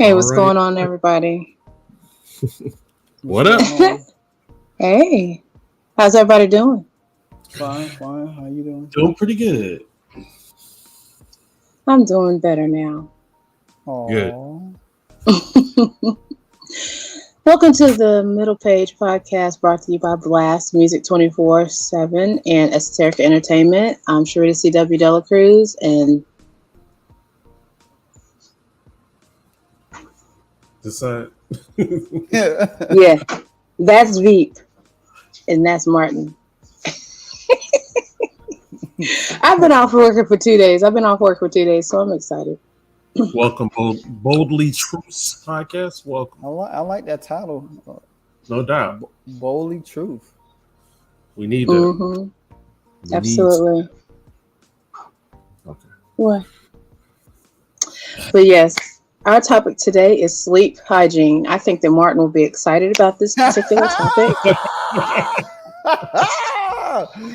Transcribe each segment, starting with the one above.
Hey, what's going on, everybody? What up? Hey, how's everybody doing? Fine. How you doing? Doing pretty good. I'm doing better now. Good. Welcome to the Middlepage Podcast, brought to you by Blast Music 24/7 and Esoteric Entertainment. I'm Sharita C.W. Dela Cruz, and yeah, that's Veep, and that's Martin. I've been off working for 2 days. So I'm excited. Welcome, Boldly Truth Podcast. Welcome. I like that title. No doubt. Boldly Truth. We need that. Mm-hmm. Absolutely. Okay. What? But yes, our topic today is sleep hygiene. I think that Martin will be excited about this particular topic.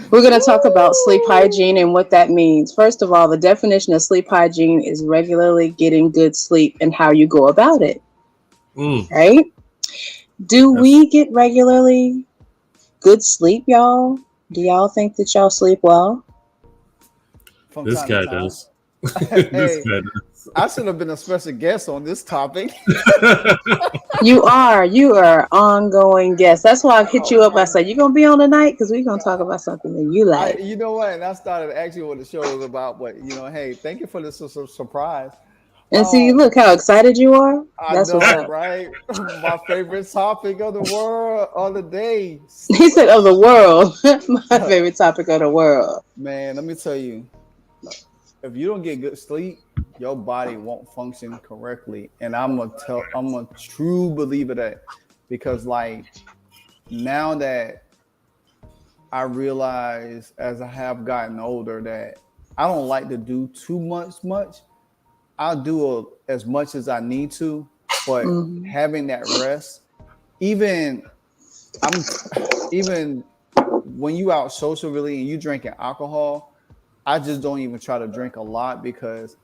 We're going to talk about sleep hygiene and what that means. First of all, the definition of sleep hygiene is regularly getting good sleep and how you go about it. Right? Do we get regularly good sleep, y'all? Do y'all think that y'all sleep well? This guy does. This guy does. I should have been a special guest on this topic. You are ongoing guest. That's why I hit you up. I said, you going to be on tonight? Because we're going to talk about something that you like. You know what? And I started asking what the show was about. But, hey, thank you for this surprise. And see, look how excited you are. That's what's up. Right? My favorite topic of the world of the day. He said of the world. My favorite topic of the world. Man, let me tell you. If you don't get good sleep, your body won't function correctly. And I'm a true believer that, because like now that I realize as I have gotten older that I don't like to do too much. I'll do as much as I need to, but having that rest, even when you out socially and you drinking alcohol, I just don't even try to drink a lot because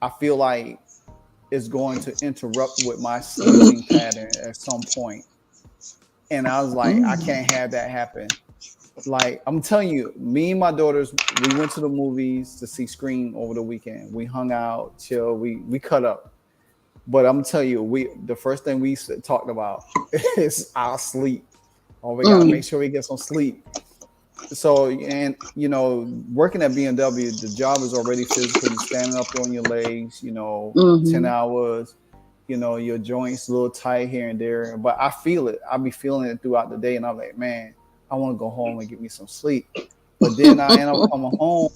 I feel like it's going to interrupt with my sleeping pattern at some point. And I was like, I can't have that happen. Like, I'm telling you, me and my daughters, we went to the movies to see Scream over the weekend. We hung out, chill, we cut up. But I'm telling you, the first thing we talked about is our sleep. Oh, we gotta make sure we get some sleep. So, and working at BMW, the job is already physical. Standing up on your legs, 10 hours, your joints a little tight here and there. But I feel it. I'll be feeling it throughout the day. And I'm like, man, I want to go home and get me some sleep. But then I end up coming home.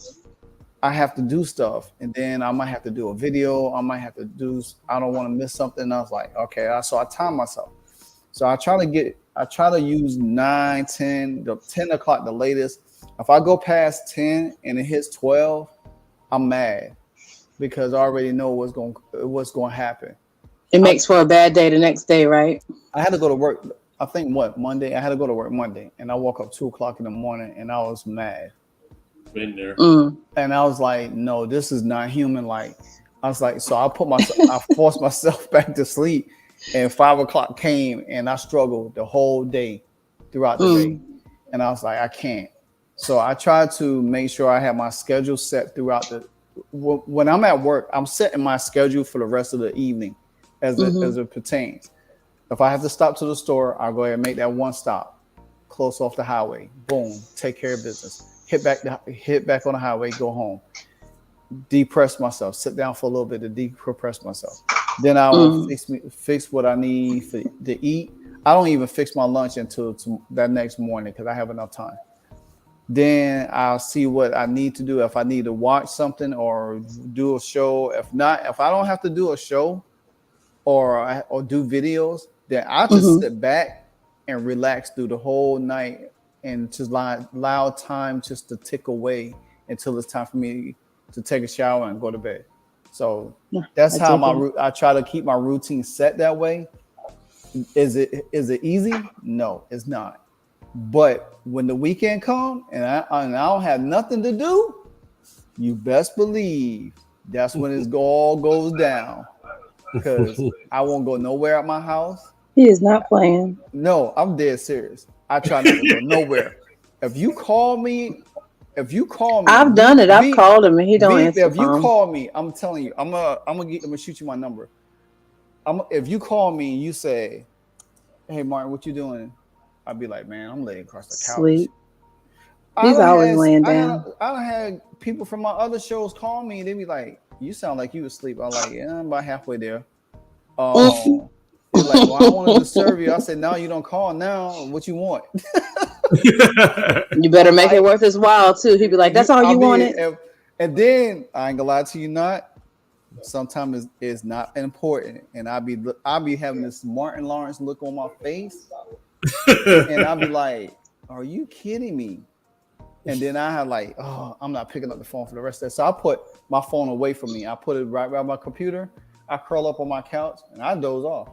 I have to do stuff. And then I might have to do a video. I don't want to miss something. And I was like, okay. So I time myself. So I try to use 9, 10 o'clock the latest. If I go past 10 and it hits 12, I'm mad because I already know what's going to happen. It makes for a bad day the next day, right? I had to go to work. I think Monday. I had to go to work Monday, and I woke up 2 o'clock in the morning, and I was mad. Been there. And I was like, no, this is not human. Like, I was like, so I forced myself back to sleep. And 5 o'clock came and I struggled the whole day throughout the day. And I was like, I can't. So I tried to make sure I had my schedule set throughout when I'm at work, I'm setting my schedule for the rest of the evening as it pertains. If I have to stop to the store, I'll go ahead and make that one stop, close off the highway, boom, take care of business, hit back on the highway, go home, depress myself, sit down for a little bit to decompress myself. Then I'll fix what I need to eat. I don't even fix my lunch until that next morning because I have enough time. Then I'll see what I need to do. If I need to watch something or do a show. If I don't have to do a show or do videos, then I'll just sit back and relax through the whole night and just allow time just to tick away until it's time for me to take a shower and go to bed. So that's how I try to keep my routine set that way. Is it easy? No, it's not. But when the weekend comes and I don't have nothing to do, you best believe that's when it all goes down. because I won't go nowhere at my house. He is not playing. No, I'm dead serious. I try not to go nowhere. If you call me, I've done it. I've called him and he don't answer. If you call me, I'm telling you, I'm gonna shoot you my number. If you call me and you say, "Hey Martin, what you doing?" I'll be like, "Man, I'm laying across the couch." Sleep. He's always laying down. I done had people from my other shows call me and they be like, "You sound like you asleep." I'm like, "Yeah, I'm about halfway there." They're like, "Well, I wanted to serve you." I said, "No, you don't call now. What you want?" You better make it worth his while too. He'd be like, "That's all you wanted." And then I ain't gonna lie to you, not. Sometimes it's not important, and I'll be having this Martin Lawrence look on my face, and I'll be like, "Are you kidding me?" And then I have like, "Oh, I'm not picking up the phone for the rest of that." So I put my phone away from me. I put it right by my computer. I curl up on my couch and I doze off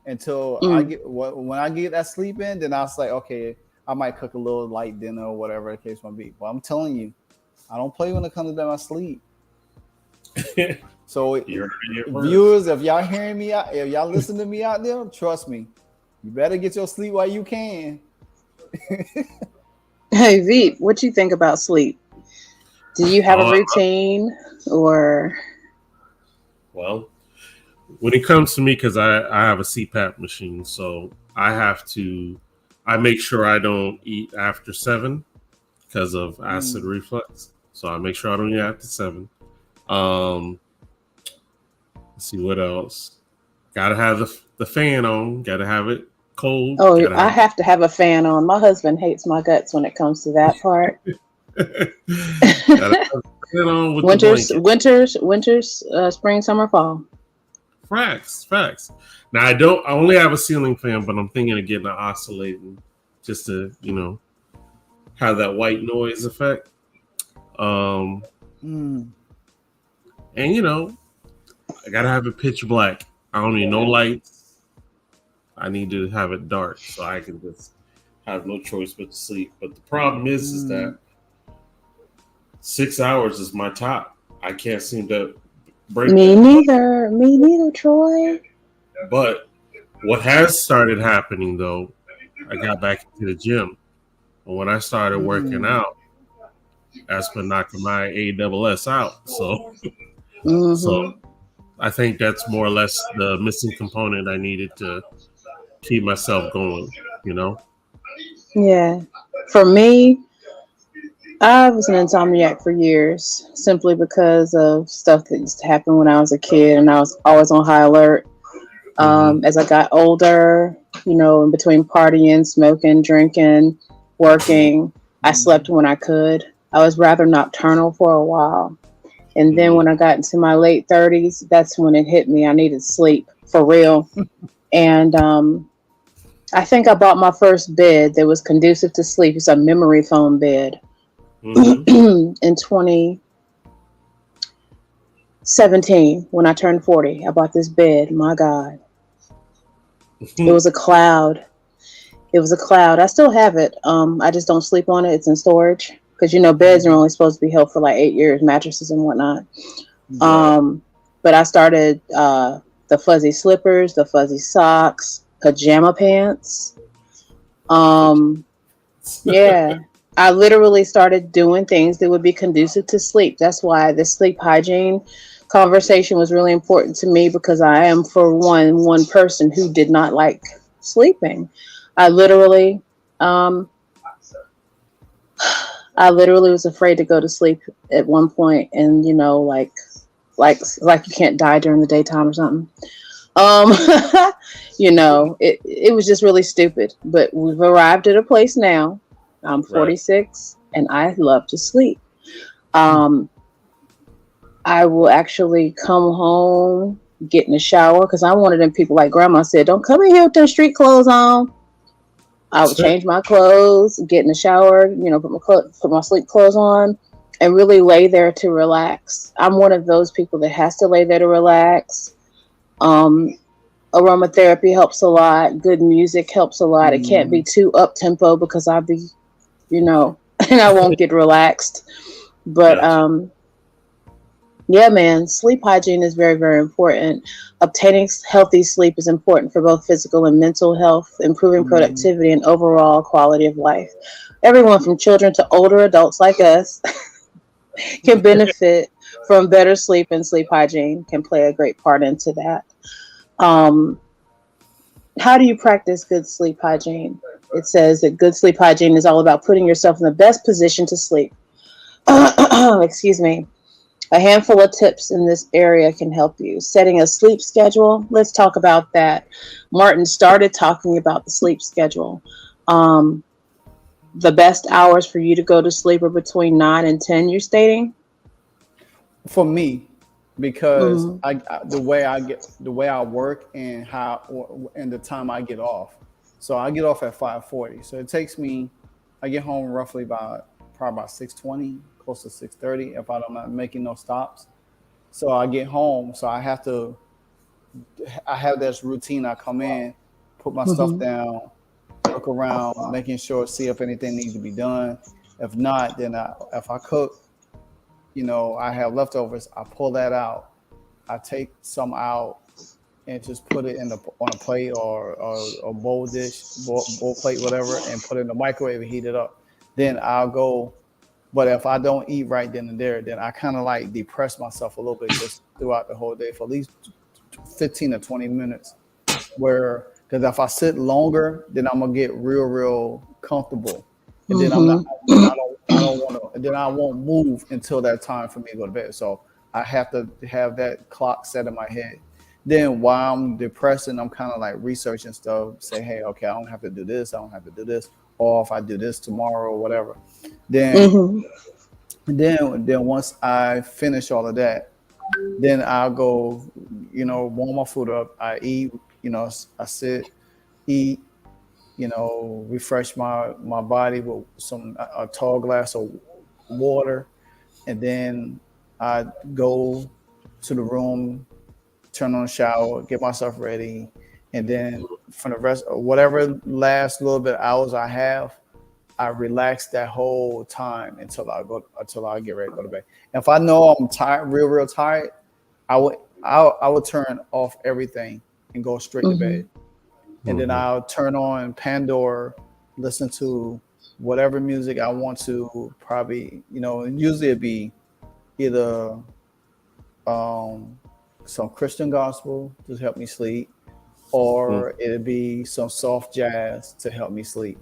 until when I get that sleep in. Then I was like, okay, I might cook a little light dinner or whatever the case might be. But I'm telling you, I don't play when it comes to my sleep. So viewers, if y'all hearing me out, if y'all listen to me out there, trust me, you better get your sleep while you can. Hey Veep, what you think about sleep? Do you have a routine or? Well, when it comes to me, because I have a CPAP machine, so I make sure I don't eat after 7 because of acid reflux. So I make sure I don't eat after 7. Let's see what else. Gotta have the fan on. Gotta have it cold. Oh, I have to have a fan on. My husband hates my guts when it comes to that part. Winters, spring, summer, fall. Facts. Now I only have a ceiling fan, but I'm thinking of getting an oscillating just to, have that white noise effect. And I gotta have it pitch black. I don't need no lights. I need to have it dark so I can just have no choice but to sleep. But the problem is that 6 hours is my top. I can't seem to break Me neither, Troy. But what has started happening though, I got back into the gym. And when I started working out, that's been knocking my AWS out. So I think that's more or less the missing component I needed to keep myself going, Yeah. For me, I was an insomniac for years simply because of stuff that used to happen when I was a kid and I was always on high alert. As I got older, in between partying, smoking, drinking, working, I slept when I could. I was rather nocturnal for a while. And then when I got into my late 30s, that's when it hit me. I needed sleep for real. And I think I bought my first bed that was conducive to sleep. It's a memory foam bed. In 2017, when I turned 40, I bought this bed. My God. It was a cloud. I still have it. I just don't sleep on it. It's in storage. Because, beds are only supposed to be held for like 8 years, mattresses and whatnot. But I started the fuzzy slippers, the fuzzy socks, pajama pants. Yeah. I literally started doing things that would be conducive to sleep. That's why the sleep hygiene conversation was really important to me, because I am, for one person who did not like sleeping. I literally was afraid to go to sleep at one point, and like you can't die during the daytime or something. It was just really stupid. But we've arrived at a place now. I'm 46 and I love to sleep. I will actually come home, get in the shower, because I'm one of them people, like Grandma said, don't come in here with them street clothes on. I would change my clothes, get in the shower, put my sleep clothes on, and really lay there to relax. I'm one of those people that has to lay there to relax. Aromatherapy helps a lot. Good music helps a lot. It can't be too up tempo because I'll be, and I won't get relaxed. But Yeah, man. Sleep hygiene is very, very important. Obtaining healthy sleep is important for both physical and mental health, improving Mhm. productivity and overall quality of life. Everyone from children to older adults like us can benefit from better sleep, and sleep hygiene can play a great part into that. Um, how do you practice good sleep hygiene? It says that good sleep hygiene is all about putting yourself in the best position to sleep. Excuse me. A handful of tips in this area can help you. Setting a sleep schedule. Let's talk about that. Martin started talking about the sleep schedule. Um, the best hours for you to go to sleep are between 9 and 10, you're stating? For me, because Mm-hmm. the way I work and and the time I get off. So I get off at 5:40. So it takes me. I get home roughly about probably about 6:20, close to 6:30 if I'm not making no stops. So I get home. So I have this routine. I come in, put my stuff Mm-hmm. down, look around, making sure, see if anything needs to be done. If not, then if I cook, I have leftovers, I pull that out. I take some out and just put it on a plate or a bowl dish, bowl plate, whatever, and put it in the microwave and heat it up. Then I'll go. But if I don't eat right then and there, then I kind of like depress myself a little bit just throughout the whole day for at least 15 to 20 minutes. Because if I sit longer, then I'm gonna get real comfortable, and then I'm not, then Mm-hmm. I don't want to, then I won't move until that time for me to go to bed. So I have to have that clock set in my head. Then while I'm depressing, I'm kind of like researching stuff. Say, hey, okay, I don't have to do this. I don't have to do this. Or if I do this tomorrow or whatever, then Mm-hmm. then once I finish all of that, then I'll go, warm my food up. I eat, I sit, eat, refresh my body with a tall glass of water, and then I go to the room, turn on the shower, get myself ready, and then for the rest of whatever last little bit hours I have, I relax that whole time until I get ready to go to bed. And if I know I'm tired, real tired, I would turn off everything and go straight to Mm-hmm. bed. And then I'll turn on Pandora, listen to whatever music I want to. Probably, and usually it'd be either um, some Christian gospel to help me sleep, or it'd be some soft jazz to help me sleep.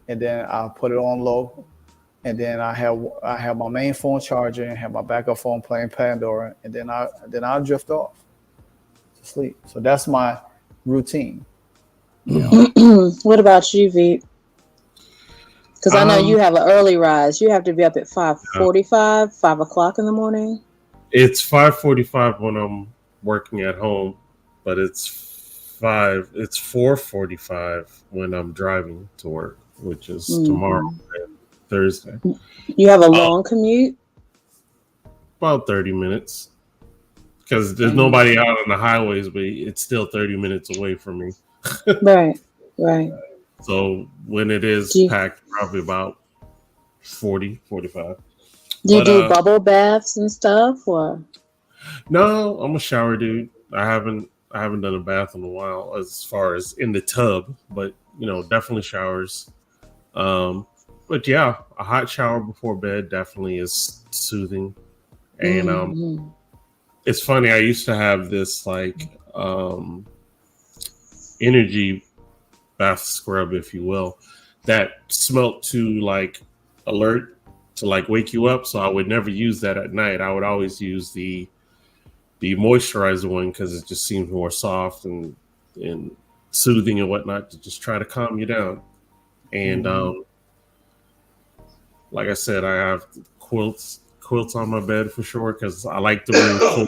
And then I'll put it on low, and then I have my main phone charging and have my backup phone playing Pandora, and then I'll drift off to sleep. So that's my routine. You know. What about you, V? Because I know Um, you have an early rise. You have to be up at yeah. 5:45, 5 o'clock in the morning. It's 5:45 when I'm working at home, but it's 4:45 when I'm driving to work, which is tomorrow, Mm-hmm. Thursday. You have a Uh, long commute? about 30 minutes because there's Mhm. nobody out on the highways, but it's still 30 minutes away from me. Right, right. So when it is Do you, packed, probably about 40, 45. do you But do bubble baths and stuff, or? no, I'm a shower dude. I haven't done a bath in a while as far as in the tub, but definitely showers. Um, but yeah, a hot shower before bed definitely is soothing. And Mm-hmm. it's funny, I used to have this like energy bath scrub, if you will, that smelt to like alert to like wake you up. So I would never use that at night. I would always use the moisturizer one because it just seems more soft and soothing and whatnot to just try to calm you down. And Mhm. like I said, I have quilts on my bed for sure because I like the room cool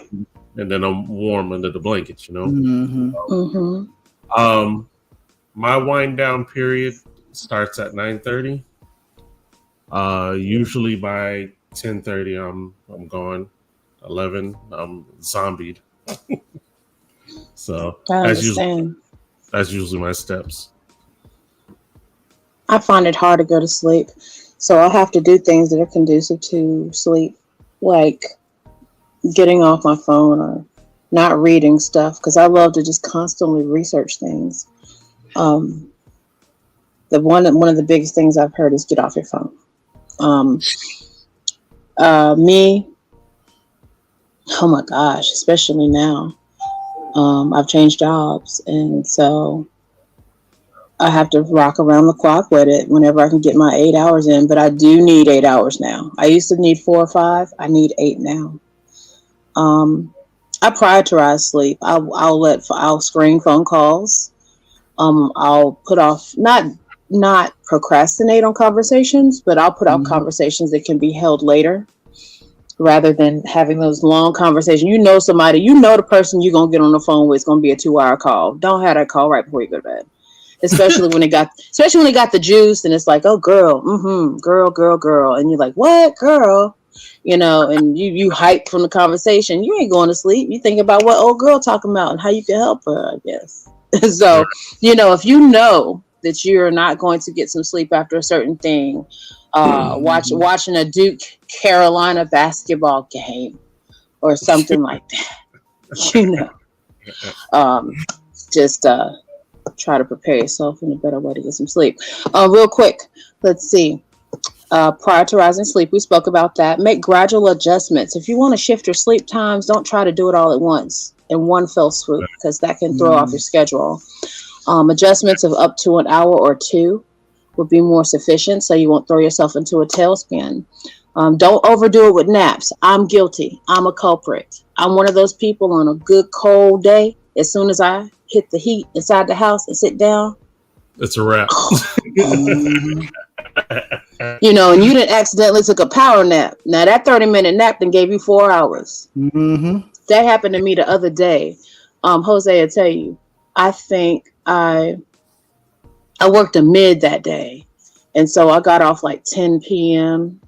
and then I'm warm under the blankets. Mhm. Mm-hmm. Um, my wind down period starts at 9:30. Usually by 10:30, I'm gone. 11, I'm zombied. So I that's usually understand. that's usually my steps. I find it hard to go to sleep, so I have to do things that are conducive to sleep, like getting off my phone or not reading stuff because I love to just constantly research things. The one of the biggest things I've heard is get off your phone. Me, oh my gosh, especially now. I've changed jobs, and so I have to rock around the clock with it whenever I can get my 8 hours in. But I do need 8 hours now. I used to need 4 or 5. I need 8 now. I prioritize sleep. I'll screen phone calls. I'll put off not procrastinate on conversations, but I'll put off conversations that can be held later rather than having those long conversations. Somebody, the person you're going to get on the phone with is going to be a 2-hour call. Don't have that call right before you go to bed. Especially when they got the juice and it's like, oh, girl, girl. And you're like, what, girl? And you hype from the conversation. You ain't going to sleep. You think about what old girl talking about and how you can help her, I guess. So, if you know that you're not going to get some sleep after a certain thing, watching a Duke Carolina basketball game or something like that, just try to prepare yourself in a better way to get some sleep. Real quick, let's see. Prioritizing sleep, we spoke about that. Make gradual adjustments. If you want to shift your sleep times, don't try to do it all at once in one fell swoop because that can throw off your schedule. Adjustments of up to an hour or 2 would be more sufficient so you won't throw yourself into a tailspin. Don't overdo it with naps. I'm guilty. I'm a culprit. I'm one of those people on a good cold day. As soon as I hit the heat inside the house and sit down, it's a wrap. And you didn't accidentally took a power nap. Now that 30-minute nap then gave you 4 hours. That happened to me the other day. Jose, I tell you, I think I worked a mid that day. And so I got off like 10 p.m.,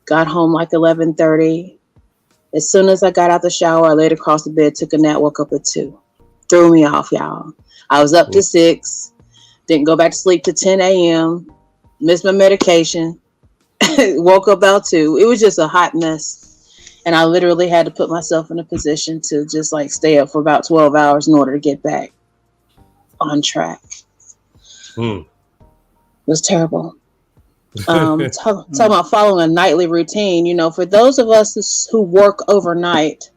got home like 11:30. As soon as I got out the shower, I laid across the bed, took a nap, woke up at 2. Threw me off, y'all. I was up to 6, didn't go back to sleep till 10 a.m., missed my medication, woke up about 2. It was just a hot mess. And I literally had to put myself in a position to just like stay up for about 12 hours in order to get back on track. It was terrible. Talking about following a nightly routine, for those of us who work overnight,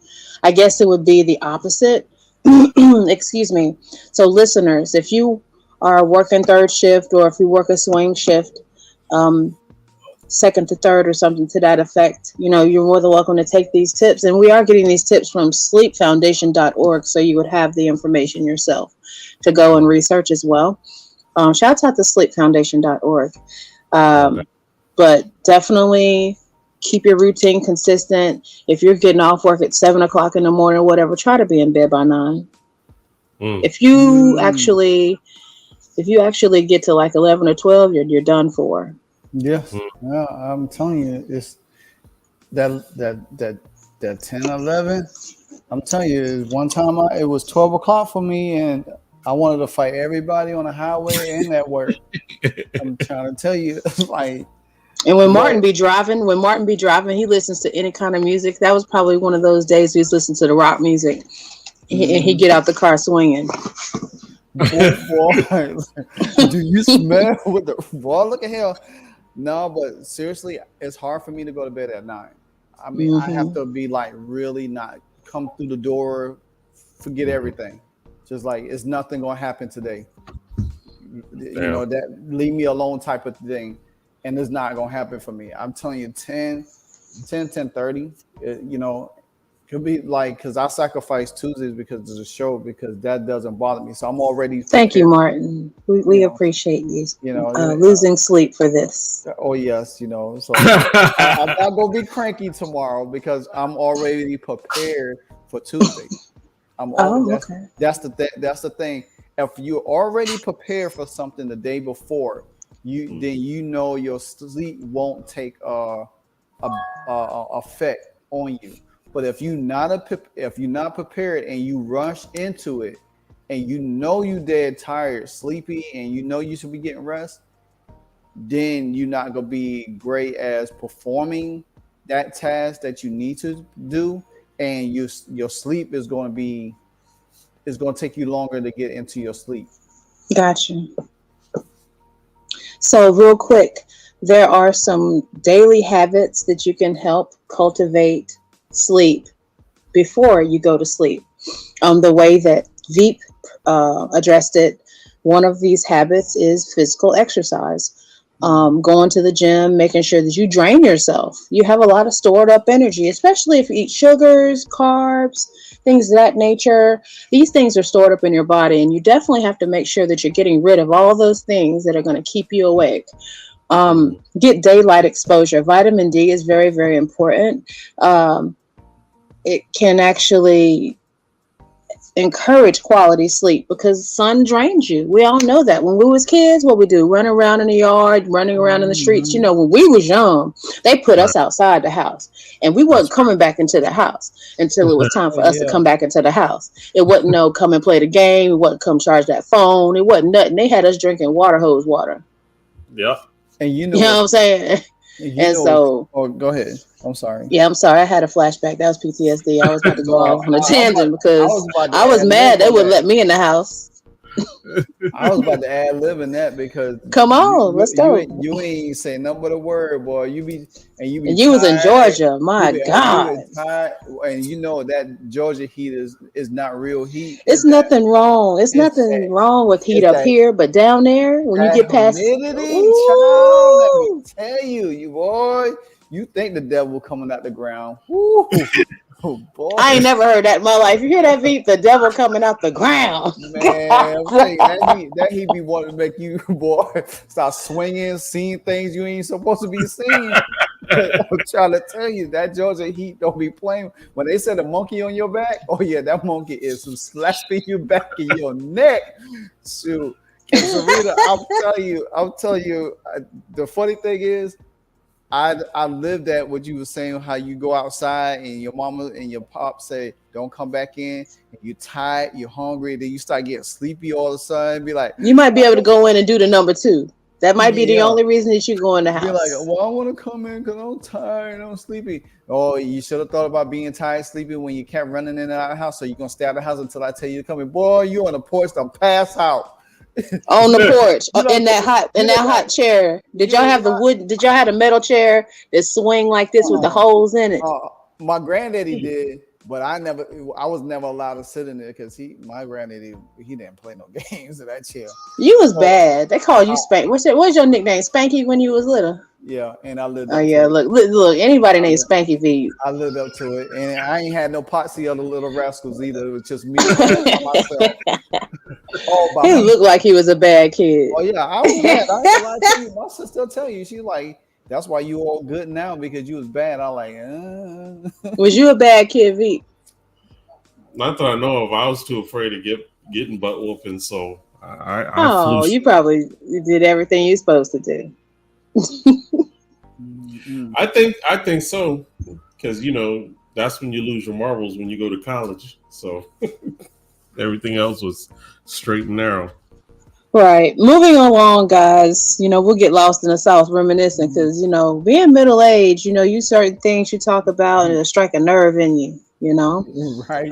I guess it would be the opposite. Excuse me. So listeners, if you are working third shift or if you work a swing shift, second to third or something to that effect, you're more than welcome to take these tips. And we are getting these tips from sleepfoundation.org. So you would have the information yourself to go and research as well. Shouts out to sleepfoundation.org. But definitely keep your routine consistent. If you're getting off work at 7 o'clock in the morning or whatever, try to be in bed by 9. If you actually get to like 11 or 12, you're done for. Yes. Yeah, I'm telling you, it's that 10, 11. I'm telling you, one time it was 12 o'clock for me and I wanted to fight everybody on the highway and at work. I'm trying to tell you, like. And when Martin be driving, he listens to any kind of music. That was probably one of those days he was listening to the rock music. And he get out the car swinging. Boy, do you smell what the boy? Look at him. No, but seriously, it's hard for me to go to bed at 9. I mean, I have to be like really not come through the door, forget everything. Just like it's nothing gonna happen today. That leave me alone type of thing. And it's not gonna happen for me. I'm telling you, 10:30. Could be like because I sacrifice Tuesdays because of the show because that doesn't bother me. So I'm already. Thank you, Martin. We appreciate you. Losing sleep for this. Oh yes, So I'm not gonna be cranky tomorrow because I'm already prepared for Tuesday. Okay. That's the thing. If you're already prepared for something the day before. Then your sleep won't take effect on you. But if you're not prepared and you rush into it, and you're dead tired, sleepy, and you should be getting rest, then you're not gonna be great as performing that task that you need to do, and your sleep is going to take you longer to get into your sleep. Gotcha. So real quick, there are some daily habits that you can help cultivate sleep before you go to sleep. The way that Veep addressed it, one of these habits is physical exercise. Going to the gym, making sure that you drain yourself. You have a lot of stored up energy, especially if you eat sugars, carbs, things of that nature. These things are stored up in your body, and you definitely have to make sure that you're getting rid of all those things that are going to keep you awake. Get daylight exposure. Vitamin D is very, very important. It can actually encourage quality sleep because sun drains you. We all know that. When we was kids, what we do, run around in the yard, running around in the streets. You know, when we was young, they put us outside the house, and we wasn't coming back into the house until it was time for us to come back into the house. It wasn't no come and play the game. It wasn't come charge that phone. It wasn't nothing. They had us drinking water hose water. Yeah. And you know what I'm saying? So go ahead. I'm sorry. Yeah, I'm sorry. I had a flashback. That was PTSD. I was about to go off on a tangent because I was mad they wouldn't let me in the house. I was about to ad lib in that because come on, let's go. You ain't say nothing but a word, boy. You was in Georgia. My God. And you know that Georgia heat is not real heat. It's nothing wrong. It's nothing wrong with heat up here, but down there when you get past humidity, child, let me tell you boy. You think the devil coming out the ground. Woo. Oh, boy. I ain't never heard that in my life. You hear that beat? The devil coming out the ground. Man, I'm telling you, that he be wanting to make you, boy, start swinging, seeing things you ain't supposed to be seeing. I'm trying to tell you, that Georgia heat don't be playing. When they said a monkey on your back, oh yeah, that monkey is slapping your back in your neck. Shoot. And Sarita, I'll tell you, the funny thing is, I lived that what you were saying, how you go outside and your mama and your pop say, don't come back in, and you're tired, you're hungry, then you start getting sleepy all of a sudden, be like, you might be able to go in and do the number 2. That might be the only reason that you go in the house. You're like, well, I want to come in because I'm tired, I'm sleepy. Oh, you should have thought about being tired, sleepy when you kept running in and out of the house. So you're gonna stay out of the house until I tell you to come in. Boy, you on the porch, I'm pass out. On the porch, in that hot chair. Did y'all have the wood? Did y'all have a metal chair that swing like this with the holes in it? My granddaddy did, but I was never allowed to sit in there because my granddaddy, he didn't play no games in that chair. You was bad. They called you Spank. What's your nickname? Spanky when you was little? Yeah, and I lived. Oh yeah, look. Anybody named Spanky V. I lived up to it, and I ain't had no potsy other little rascals either. It was just me myself. He looked like he was a bad kid. Oh yeah, I was bad. I ain't lie to you. My sister tell you, she's like, that's why you all good now because you was bad. I'm like, Was you a bad kid, V? Not that I know of. I was too afraid of getting butt whooping, so I you probably did everything you're supposed to do. I think so, because that's when you lose your marbles when you go to college. So everything else was straight and narrow. Right. Moving along, guys. We'll get lost in the South reminiscing because being middle aged, you certain things you talk about and it'll strike a nerve in you. Right.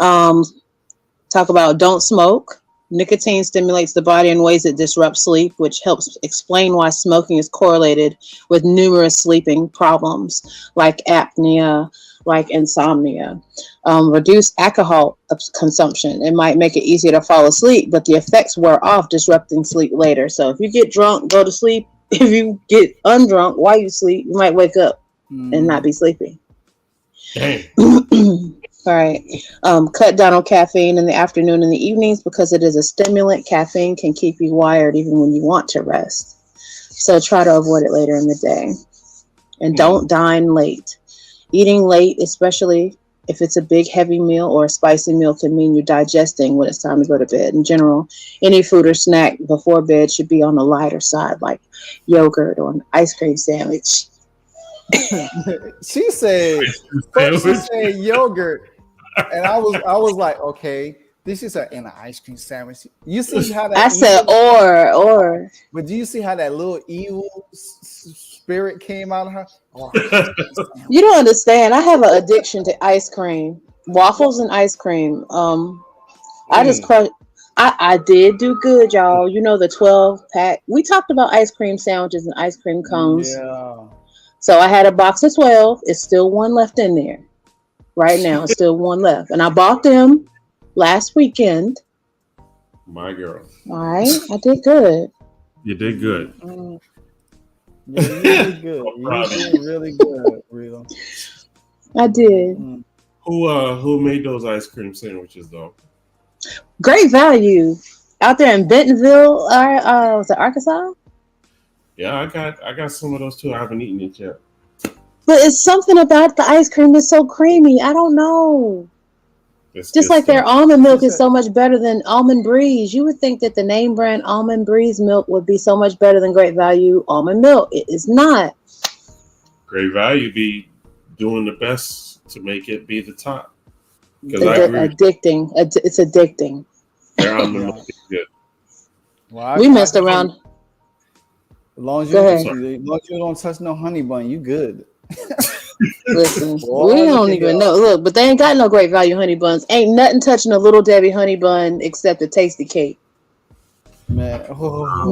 Talk about don't smoke. Nicotine stimulates the body in ways that disrupt sleep, which helps explain why smoking is correlated with numerous sleeping problems like apnea, like insomnia. Reduce alcohol consumption. It might make it easier to fall asleep, but the effects wear off, disrupting sleep later. So if you get drunk, go to sleep. If you get undrunk while you sleep, you might wake up and not be sleepy. Dang. All right. Cut down on caffeine in the afternoon and the evenings because it is a stimulant. Caffeine can keep you wired even when you want to rest. So try to avoid it later in the day. And don't dine late. Eating late, especially if it's a big heavy meal or a spicy meal, can mean you're digesting when it's time to go to bed. In general, any food or snack before bed should be on the lighter side, like yogurt or an ice cream sandwich. She said yogurt. And I was like, okay. This is an ice cream sandwich. You see how that? I said or. But do you see how that little evil spirit came out of her? Oh, you don't understand. I have an addiction to ice cream. Waffles and ice cream. I just crushed. I did do good, y'all. You know the 12-pack. We talked about ice cream sandwiches and ice cream cones. Yeah. So I had a box of 12. It's still one left in there. Right now, it's still one left. And I bought them last weekend. My girl. All right. I did good. You did good. Yeah, you did good. You did really good, Rita. I did. Who made those ice cream sandwiches though? Great value out there in Bentonville. Was it Arkansas? Yeah, I got some of those too. I haven't eaten it yet. But it's something about the ice cream that's so creamy. I don't know. It's just like their almond milk is so much better than Almond Breeze. You would think that the name brand Almond Breeze milk would be so much better than Great Value almond milk. It is not. Great Value be doing the best to make it be the top. It's addicting. It's addicting. Their almond milk is good. Well, we messed around. As long as you don't touch no honey bun, you good. Listen, we don't even know. Look, but they ain't got no Great Value honey buns. Ain't nothing touching a Little Debbie honey bun except a tasty cake. Man,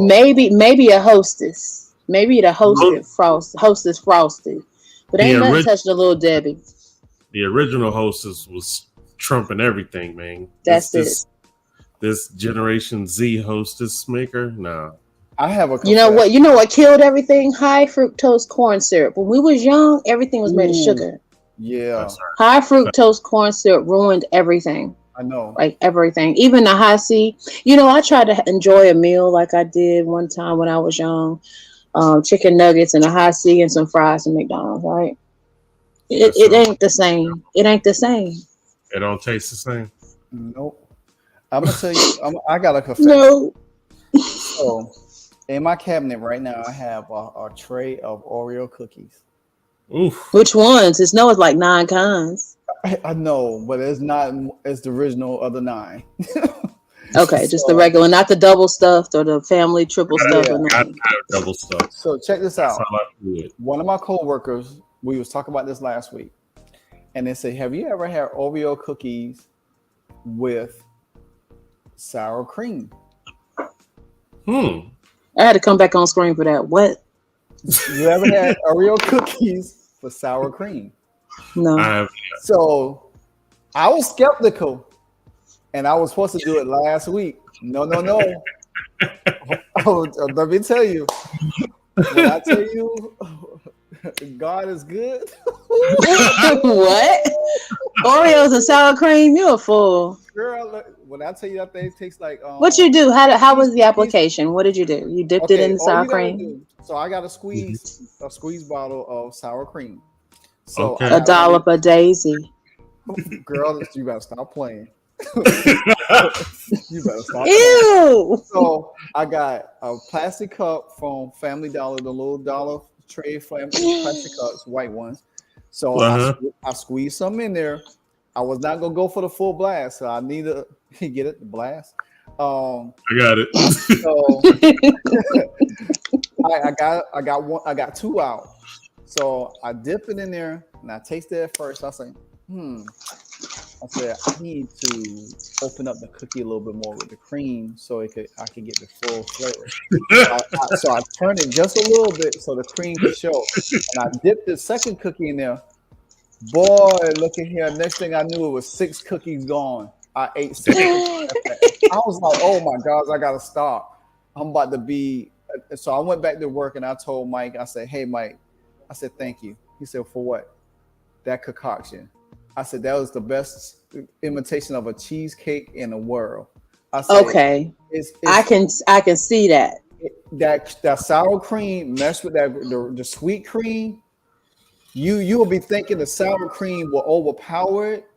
maybe a Hostess. Maybe the Hostess Frosted. But ain't nothing touching a Little Debbie. The original Hostess was trumping everything, man. That's this Generation Z Hostess maker, nah. I have a. You know what killed everything? High fructose corn syrup. When we was young, everything was made of sugar. Yeah. High fructose corn syrup ruined everything. I know. Like everything. Even the high C. You know, I tried to enjoy a meal like I did one time when I was young. Chicken nuggets and a high C and some fries from McDonald's, right? It ain't the same. It ain't the same. It don't taste the same. Nope. I'm gonna tell you. I got a confession. No. So, in my cabinet right now, I have a tray of Oreo cookies. Oof. Which ones? It's like 9 kinds. I know, but it's not as the original of the 9. Okay, just the regular, not the double stuffed or the family triple stuffed. Double stuffed. So check this out. One of my coworkers, we was talking about this last week, and they said, "Have you ever had Oreo cookies with sour cream?" I had to come back on screen for that. What? You ever had Oreo cookies with sour cream? No. So I was skeptical, and I was supposed to do it last week. No. Let me tell you. When I tell you, God is good. What? Oreos and sour cream? You're a fool. Girl, when I tell you that thing tastes like what you do? How was the application? What did you do? You dipped it in the sour cream? So I got a squeeze bottle of sour cream. So a dollop of Daisy. Girl, you better stop playing. You better stop. Ew. So I got a plastic cup from Family Dollar, the little dollar tray plastic cups, white ones. So I squeezed some in there. I was not gonna go for the full blast, so I need to get it the blast. I got it. So I got one. I got 2 out. So I dip it in there and I tasted it first. I was like, I said I need to open up the cookie a little bit more with the cream so I could get the full flavor. So I turned it just a little bit so the cream could show. And I dipped the second cookie in there. Boy, look at here. Next thing I knew, it was 6 cookies gone. I ate 6 cookies. I was like, oh my gosh, I gotta stop. I'm about to be. So I went back to work and I told Mike, I said, hey Mike, I said, thank you. He said, for what? That concoction. I said, that was the best imitation of a cheesecake in the world. I said, okay. I can see that. That sour cream messed with the sweet cream. You will be thinking the sour cream will overpower it.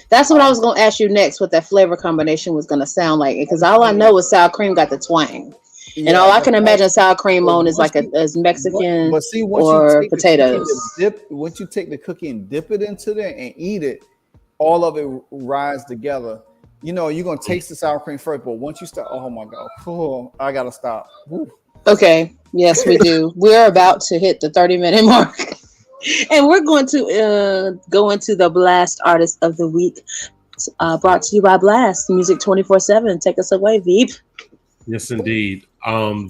That's what I was going to ask you next, what that flavor combination was going to sound like. Because all I know is sour cream got the twang. Yeah, and all I can imagine sour cream on is like as Mexican or potatoes. Once you take the cookie and dip it into there and eat it, all of it rise together. You know, you're going to taste the sour cream first, but once you start, oh my God, I got to stop. Woo. Okay. Yes, we do. We're about to hit the 30-minute mark. And we're going to go into the Blast Artist of the Week, brought to you by Blast Music 24/7. Take us away, Veep. Yes, indeed.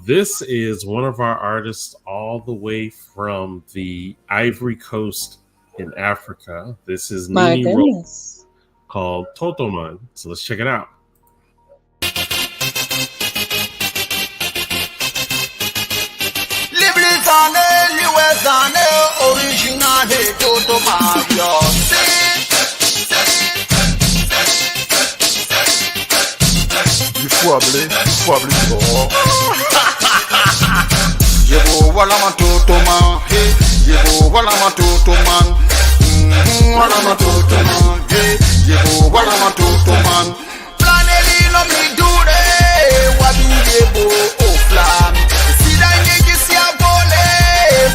This is one of our artists all the way from the Ivory Coast in Africa. This is My Nini goodness. called Totoman. So let's check it out. Fuable fort. Yebo wala matoto man, hey. Yebo wala matoto man, wala matoto man, hey. Yebo wala matoto man. Planeli no mi dure, wabi yebo oflan. Sida nyeki siya bole,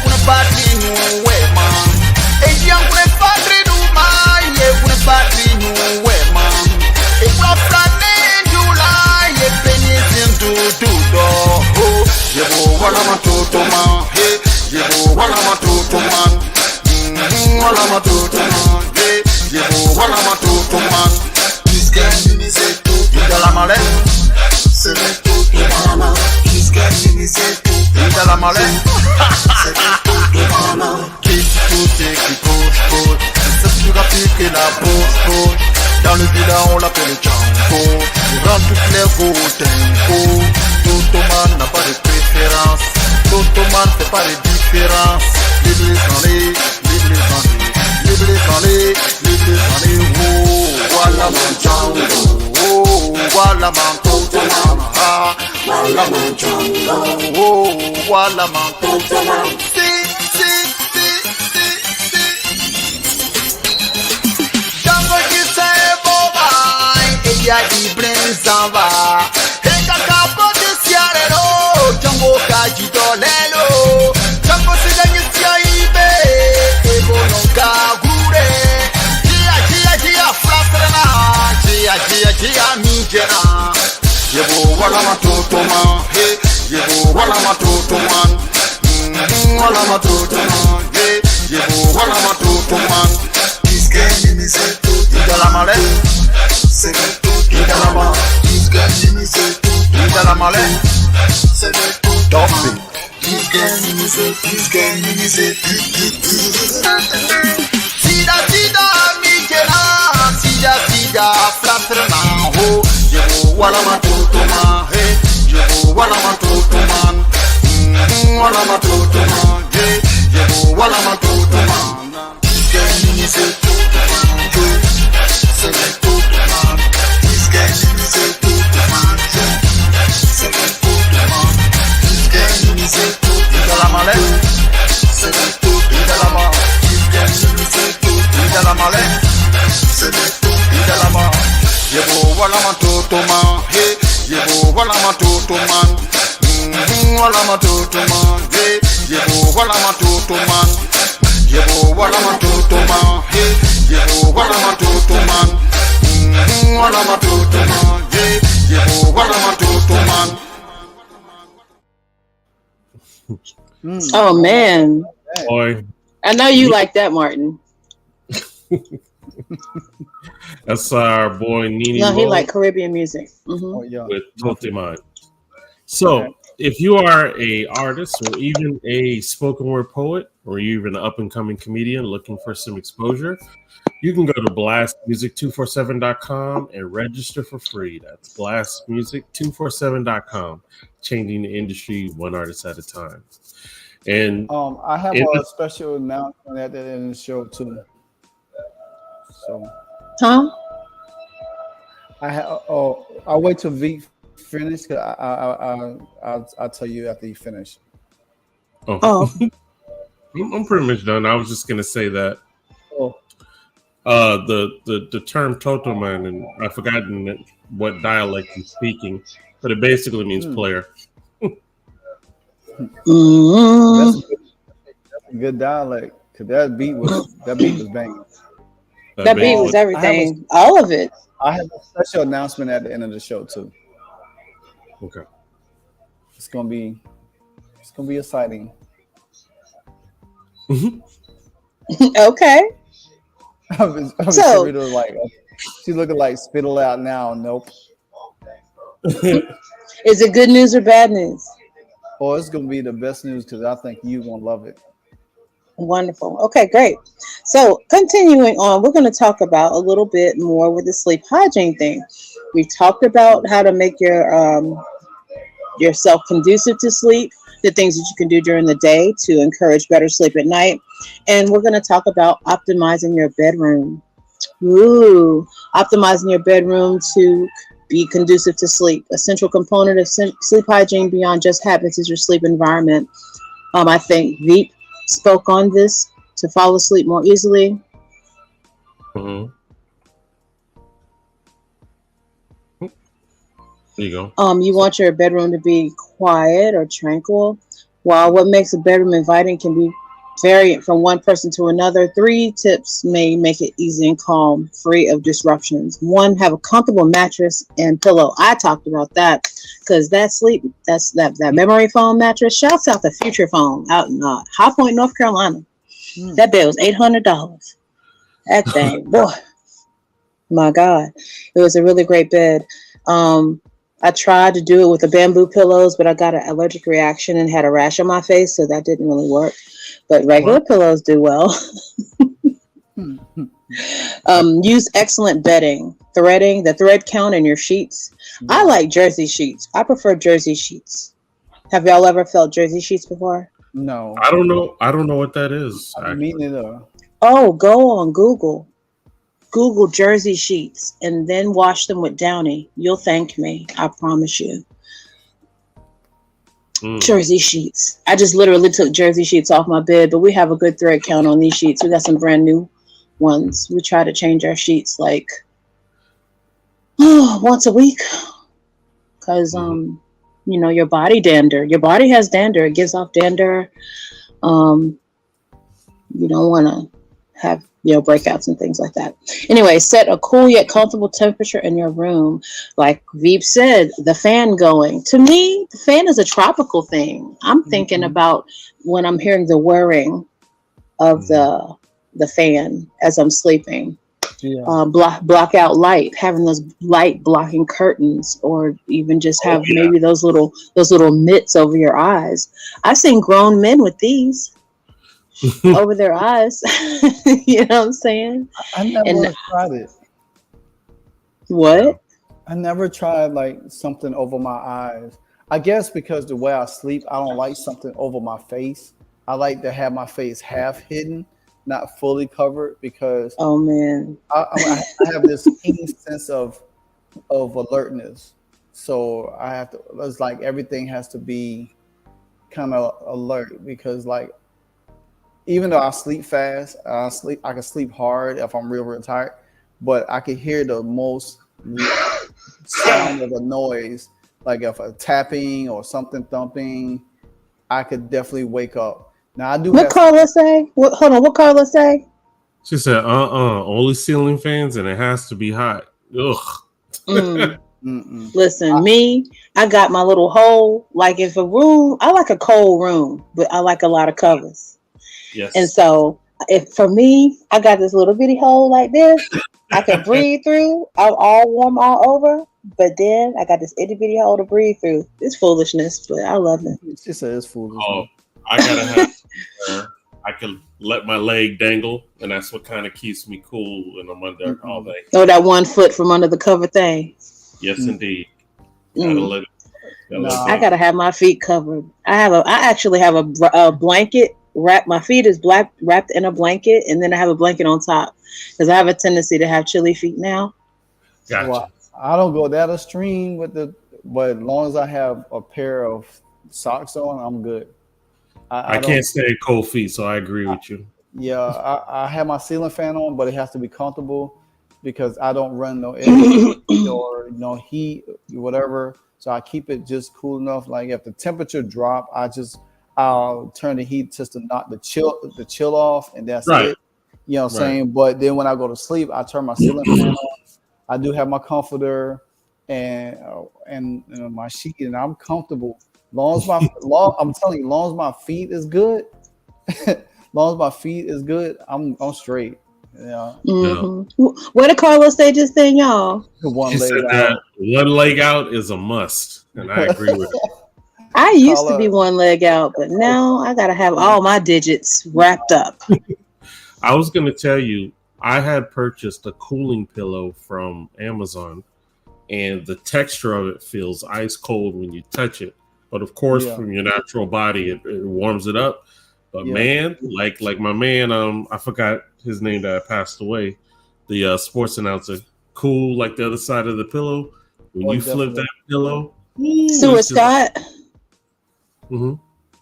kuna patri nuwe man. Ejian kuna patri numa, ye kuna patri nuwe man. E kuna plane Yebo wala matoto man, hey. Yebo wala matoto man, wala matoto man, hey. Yebo wala matoto man. Iskani c'est tout, ida la malin. C'est tout, ida la main. Iskani c'est tout, ida la malin. C'est tout, ida la main. Qui tout est qui coach. C'est plus rapide que la poche. Dans le village on l'appelle le Django. Il rend toutes les routes tempo. Totoman n'a pas de préférence. Totoman fait pas de différence. Libre oh, voilà mon Django. Oh, voilà mon Totoman. Ah, voilà mon Django. Oh, voilà mon Totoman. Django qui s'est beau bail. Et y a des brins en bas. Et caca Django kajidolelo Django siganyisia ibe Ego no kagure Jia flatrena Jia mijena Yebo wala matoto man hey. Yebo wala matoto man Wala matoto man hey. Yebo wala matoto man Iskeni mi se tout Ida la male Se tout Ida la ma Iskeni mi se tout Ida la male C'est le tout toffé. Sida, Mijena. Sida, flatrena. Oh, Yebo wala matoto man. Hey, Yebo wala matoto man. Wala matoto man. Hey, Yebo wala matoto man. C'est tout. C'est le tout man. C'est tout man. C'est le tout man. C'est tout, ida la malin. C'est tout, ida la main. C'est tout, ida la malin. C'est tout, ida la main. Yebo wala matoto man, hey. Yebo wala matoto man. Wala matoto man, hey. Yebo wala matoto man. Yebo wala matoto man, hey. Yebo wala matoto man. Wala matoto man, hey. Yebo wala matoto man. Oh man, Boy, I know you like that, Martin. that's our boy Nini. No, he like Caribbean music. Oh, yeah. With Totoman. So, if you are a artist or even a spoken word poet or you're even an up and coming comedian looking for some exposure, you can go to blastmusic247.com and register for free. That's blastmusic247.com. Changing the industry one artist at a time. And I have a special announcement at the end of the show too. So, Tom? I'll wait till V finish. Cause I'll tell you after you finish. Oh. I'm pretty much done. I was just gonna say that. Oh. The term Totoman, and I've forgotten what dialect he's speaking, but it basically means player. That's a good dialect. Cause that beat was banging. That beat was everything. All of it. I have a special announcement at the end of the show too. Okay. It's gonna be exciting. Okay. So like she's looking like spittle out now. Nope. Is it good news or bad news? Oh, it's gonna be the best news because I think you're gonna love it. Wonderful. Okay, great. So continuing on, we're going to talk about a little bit more with the sleep hygiene thing. We talked about how to make yourself conducive to sleep, the things that you can do during the day to encourage better sleep at night, and we're going to talk about optimizing your bedroom. Ooh, optimizing your bedroom to be conducive to sleep. A central component of sleep hygiene beyond just habits is your sleep environment. I think Veep spoke on this to fall asleep more easily. Mm-hmm. There you go. You want your bedroom to be quiet or tranquil. While what makes a bedroom inviting can be variant from one person to another, 3 tips may make it easy and calm, free of disruptions. 1, have a comfortable mattress and pillow. I talked about that because that memory foam mattress. Shouts out to Future Foam out in High Point, North Carolina. That bed was $800. That thing, boy, my God, it was a really great bed. I tried to do it with the bamboo pillows, but I got an allergic reaction and had a rash on my face, so that didn't really work. But regular pillows do well. Use excellent bedding, threading, the thread count in your sheets. I like jersey sheets. I prefer jersey sheets. Have y'all ever felt jersey sheets before? No. I don't know what that is. Me neither. Oh, go on Google. Google jersey sheets and then wash them with Downy. You'll thank me. I promise you. Jersey sheets. I just literally took jersey sheets off my bed, but we have a good thread count on these sheets. We got some brand new ones. We try to change our sheets like once a week because your body dander. Your body has dander. It gives off dander. You don't want to have breakouts and things like that. Anyway, set a cool yet comfortable temperature in your room. Like Veep said, the fan going. To me, the fan is a tropical thing. I'm thinking about when I'm hearing the whirring of the fan as I'm sleeping. Yeah. Block out light, having those light blocking curtains, or even just have maybe those little mitts over your eyes. I've seen grown men with these. Over their eyes. You know what I'm saying? I never tried it. What? I never tried like something over my eyes. I guess because the way I sleep, I don't like something over my face. I like to have my face half hidden, not fully covered, because oh man, I have this keen sense of alertness. So I have to. It's like everything has to be kind of alert, because like, even though I sleep fast, I can sleep hard if I'm real tired, but I can hear the most sound of a noise, like if a tapping or something thumping, I could definitely wake up. Now I do. What Carla say? Hold on, what Carla say? She said, only ceiling fans, and it has to be hot. Ugh. Listen, I got my little hole. Like if a room, I like a cold room, but I like a lot of covers. Yes. And so, if for me, I got this little bitty hole like this. I can breathe through. I'm all warm all over, but then I got this itty bitty hole to breathe through. It's foolishness, but I love it. She says it's foolish. Oh, I gotta have. I can let my leg dangle, and that's what kind of keeps me cool when I'm under all day. Oh, that 1 foot from under the cover thing. Yes, indeed. Gotta let it. I gotta have my feet covered. I actually have a blanket. My feet is wrapped in a blanket, and then I have a blanket on top because I have a tendency to have chilly feet now. Gotcha. Well, I don't go that extreme but as long as I have a pair of socks on, I'm good. I can't stand cold feet, so I agree with you. Yeah, I have my ceiling fan on, but it has to be comfortable because I don't run no air or no heat, whatever. So I keep it just cool enough. Like if the temperature drop, I'll turn the heat just to knock the chill off, and that's it. You know what I'm saying? But then when I go to sleep, I turn my ceiling fan on. I do have my comforter and my sheet, and I'm comfortable. I'm telling you, long as my feet is good, long as my feet is good, I'm straight. Yeah. Mm-hmm. What did Carlos say just then, y'all? One leg out. One leg out is a must, and I agree with it. I used to be one leg out, but now I gotta have all my digits wrapped up. I was gonna tell you, I had purchased a cooling pillow from Amazon, and the texture of it feels ice cold when you touch it. But of course, from your natural body, it warms it up. But man, like my man, I forgot his name that passed away, the sports announcer, cool like the other side of the pillow. When you flip that pillow, Stuart Scott. Mm-hmm.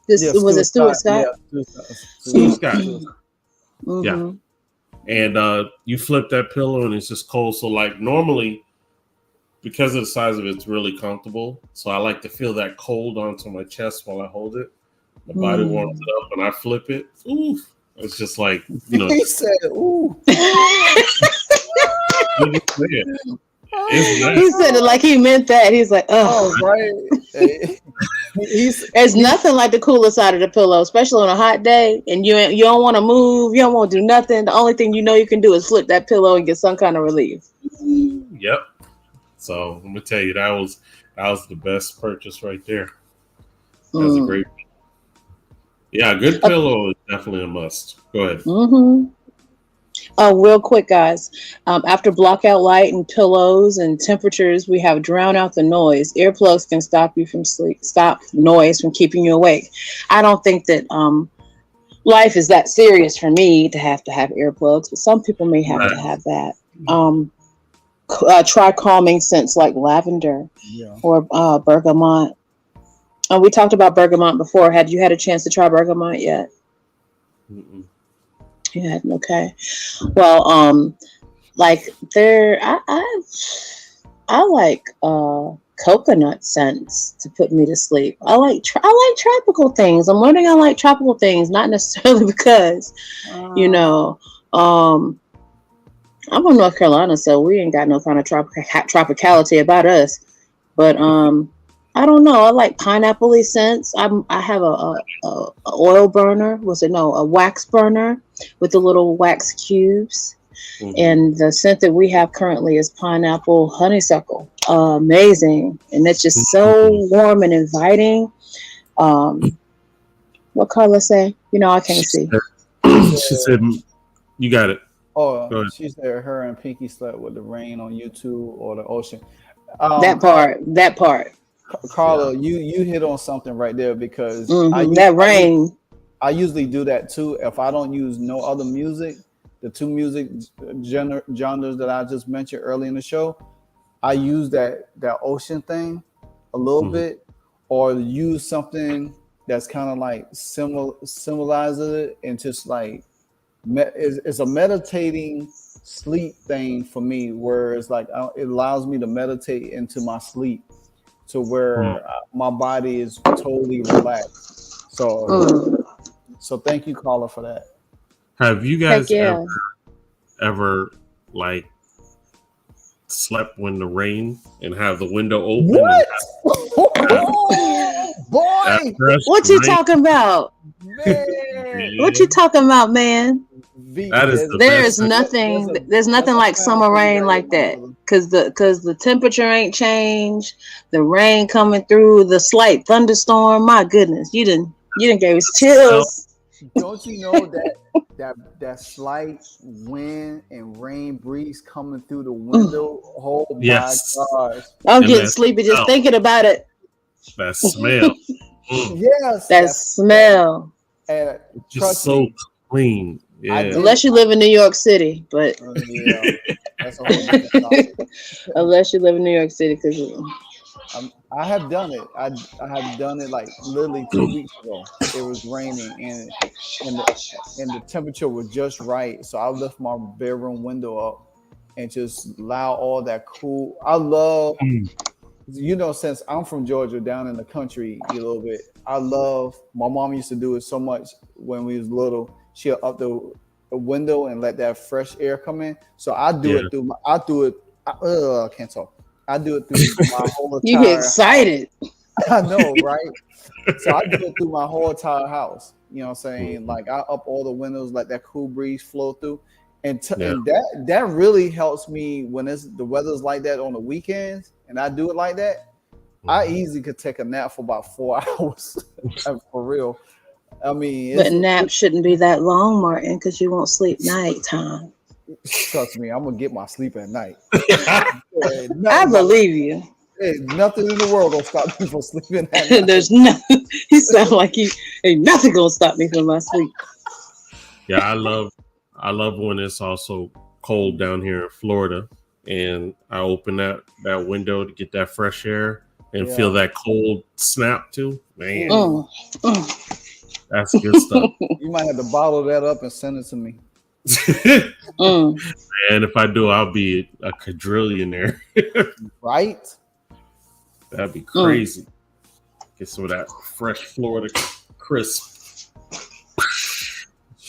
Was it Stuart Scott? Yeah, Stuart Scott. Mm-hmm. Yeah. And you flip that pillow and it's just cold. So like normally, because of the size of it, it's really comfortable. So I like to feel that cold onto my chest while I hold it. My body warms it up and I flip it. Ooh. It's just like, He said, ooh. He said it like he meant that. He's like, oh, right. There's nothing like the cooler side of the pillow, especially on a hot day, and you don't want to move, you don't want to do nothing. The only thing you can do is flip that pillow and get some kind of relief. Yep. So I'm gonna tell you that was the best purchase right there. That's a great. Yeah, a good pillow is definitely a must. Go ahead. Mm-hmm. Real quick, guys. After blackout light and pillows and temperatures, we have drown out the noise. Earplugs can stop noise from keeping you awake. I don't think that life is that serious for me to have earplugs, but some people may have to have that. Try calming scents like lavender or bergamot. We talked about bergamot before. Had you had a chance to try bergamot yet? Mm-mm. You hadn't. Okay. Well, like I like coconut scents to put me to sleep. I like tropical things. I'm learning I like tropical things, not necessarily because I'm from North Carolina, so we ain't got no kind of tropicality about us. But I don't know. I like pineapple-y scents. I have a oil burner. A wax burner with the little wax cubes. Mm-hmm. And the scent that we have currently is pineapple honeysuckle. Amazing. And it's just so warm and inviting. What Carla say? I can't see. She said, you got it. Oh, she said her and Pinky slept with the rain on YouTube or the ocean. That part. Carla, you hit on something right there because rain. I usually do that too. If I don't use no other music, the two music genres that I just mentioned early in the show, I use that ocean thing a little bit, or use something that's kind of like symbolizes it, and just like it's a meditating sleep thing for me, where it's like it allows me to meditate into my sleep to where my body is totally relaxed. So thank you, Carla, for that. Have you guys ever like slept when the rain and have the window open? What? Boy, what you talking about? Man. What you talking about, man? There's nothing like summer rain like that, because the temperature ain't changed. The rain coming through, the slight thunderstorm. My goodness, you didn't gave us chills. Don't you know that slight wind and rain breeze coming through the window? Oh my gosh! I'm getting sleepy just thinking about it. That smell. Yes, that smell. And just so clean. Yeah. Unless you live in New York City, but that's a whole unless you live in New York City, because I have done it. I have done it like literally 2 weeks ago. It was raining and the temperature was just right, so I left my bedroom window up and just allow all that cool. I love. Since I'm from Georgia, down in the country a little bit, my mom used to do it so much when we was little. She'll up the window and let that fresh air come in. So I do it through I can't talk. I do it through my whole entire You get excited. I know, right? So I do it through my whole entire house. You know what I'm saying? Like I up all the windows, let that cool breeze flow through. And that really helps me when the weather's like that on the weekends, and I do it like that. I easily could take a nap for about 4 hours. For real. I mean, but nap shouldn't be that long, Martin, because you won't sleep nighttime. Trust me, I'm gonna get my sleep at night. I believe you. There's nothing in the world gonna stop me from sleeping at night. There's nothing. He sounds like ain't nothing gonna stop me from my sleep. Yeah, I love when it's also cold down here in Florida, and I open that window to get that fresh air and feel that cold snap too. Man, that's good stuff. You might have to bottle that up and send it to me. And if I do, I'll be a quadrillionaire. Right? That'd be crazy. Get some of that fresh Florida crisp.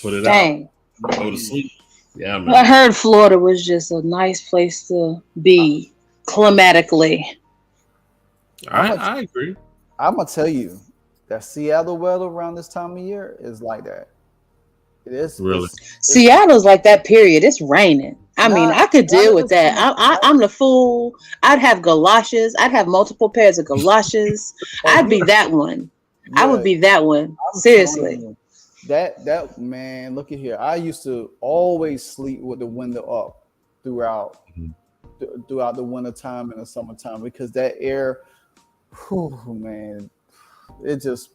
Put it out. Go to sleep. Yeah, man. I heard Florida was just a nice place to be climatically. I agree. I'm gonna tell you that Seattle weather around this time of year is like that. It is really. Seattle's like that. Period. It's raining. I mean, I could deal with that. I'm the fool. I'd have galoshes. I'd have multiple pairs of galoshes. I'd be that one. Yeah. I would be that one. Seriously. That man, look at here. I used to always sleep with the window up throughout the winter time and the summertime because that air, man, it just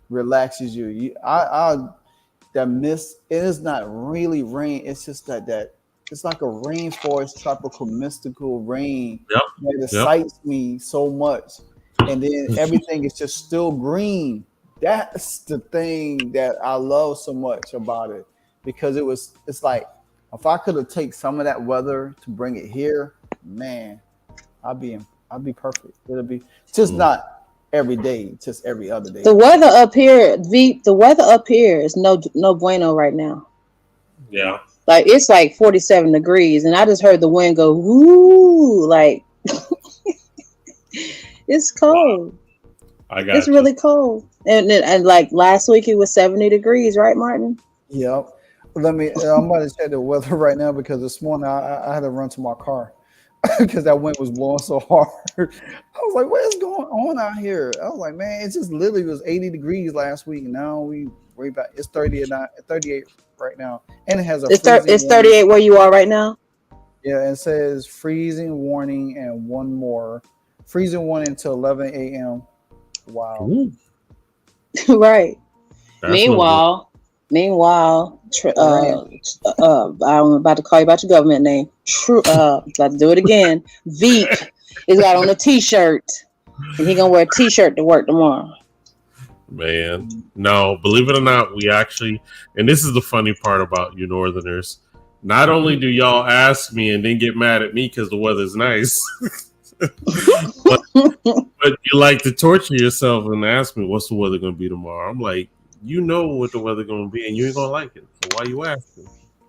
relaxes you. That mist, it is not really rain. It's just that it's like a rainforest, tropical, mystical rain that excites me so much. And then everything is just still green. That's the thing that I love so much about it because it's like if I could have taken some of that weather to bring it here, man, I'd be perfect. It'll be just not every day, just every other day. The weather up here, is no bueno right now. Yeah. Like it's like 47 degrees and I just heard the wind go woo, like it's cold. It's really cold. And like last week it was 70 degrees, right, Martin? Yep. I'm going to check the weather right now because this morning I had to run to my car because that wind was blowing so hard. I was like, what is going on out here? I was like, man, it just literally was 80 degrees last week. Now we back. It's 38 right now. And it has it's 38 where you are right now? Yeah, it says freezing warning and one more. Freezing warning until 11 a.m. Wow. Right. Meanwhile, I'm about to call you about your government name. About to do it again. Veep is got on a t-shirt, and he gonna wear a t-shirt to work tomorrow. Man, no, believe it or not, we actually, and this is the funny part about you Northerners. Not only do y'all ask me and then get mad at me because the weather's nice, but you like to torture yourself and ask me what's the weather gonna be tomorrow. I'm like, you know what the weather gonna be, and you ain't gonna like it. So why you asking?